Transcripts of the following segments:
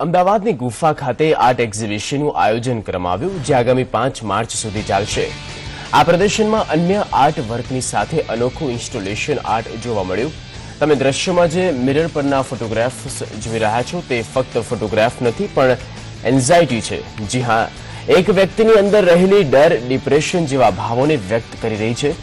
અમદાવાદની ગુફા ખાતે આર્ટ એક્ઝિબિશનનું આયોજન કરવામાં આવ્યું, જે આગામી 5 માર્ચ સુધી ચાલશે। આ પ્રદર્શનમાં અન્ય આર્ટ વર્કની સાથે અનોખું ઇન્સ્ટોલેશન આર્ટ જોવા મળ્યું। તમે દ્રશ્યમાં જે મિરર પરના ફોટોગ્રાફ્સ જોઈ રહ્યા છો તે ફક્ત ફોટોગ્રાફ નથી પણ એન્ઝાઇટી છે। જી હા, એક વ્યક્તિની અંદર રહેલી ડર, ડિપ્રેશન જેવા ભાવોને વ્યક્ત કરી રહી છે।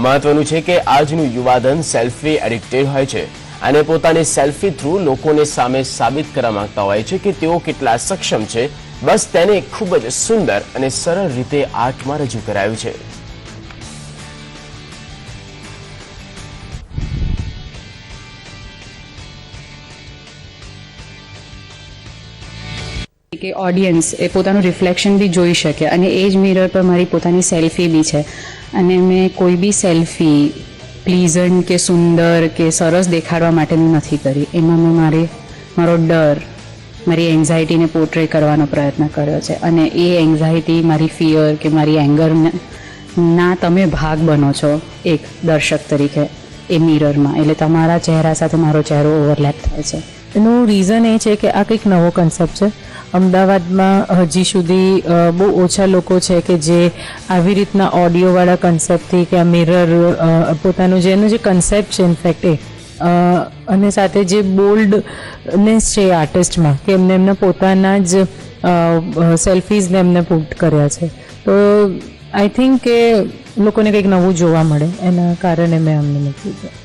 મહત્વનું છે કે આજનું યુવાધન સેલ્ફી એડિક્ટેડ હોય છે અને પોતાની સેલ્ફી થ્રુ લોકોને સામે સાબિત કરવા માંગતા હોય છે કે તેઓ કેટલા સક્ષમ છે। બસ તેને ખૂબ જ સુંદર અને સરળ રીતે આર્ટમાં રજૂ કરાયું છે। કે ઓડિયન્સ એ પોતાનું રિફ્લેક્શન બી જોઈ શકે અને એ જ મિરર પર મારી પોતાની સેલ્ફી બી છે અને મેં કોઈ બી સેલ્ફી પ્લીઝન્ટ કે સુંદર કે સરસ દેખાડવા માટેની નથી કરી। એમાં મેં મારો ડર, મારી એન્ઝાઇટીને પોર્ટ્રે કરવાનો પ્રયત્ન કર્યો છે અને એ એન્ઝાઇટી, મારી ફિયર કે મારી એંગરના તમે ભાગ બનો છો એક દર્શક તરીકે એ મિરરમાં, એટલે તમારા ચહેરા સાથે મારો ચહેરો ઓવરલેપ થાય છે। એનું રીઝન એ છે કે આ કંઈક નવો કન્સેપ્ટ છે। અમદાવાદમાં હજી સુધી બહુ ઓછા લોકો છે કે જે આવી રીતના ઓડિયોવાળા કન્સેપ્ટથી કે આ મિરર પોતાનું જે એનું જે કન્સેપ્ટ છે ઇનફેક્ટ એ અને સાથે જે બોલ્ડનેસ છે આર્ટિસ્ટમાં કે એમના પોતાના જ સેલ્ફીઝને એમને પુટ કર્યા છે। તો આઈ થિંક કે લોકોને કંઈક નવું જોવા મળે એના કારણે મેં અમને મૂક્યું છે।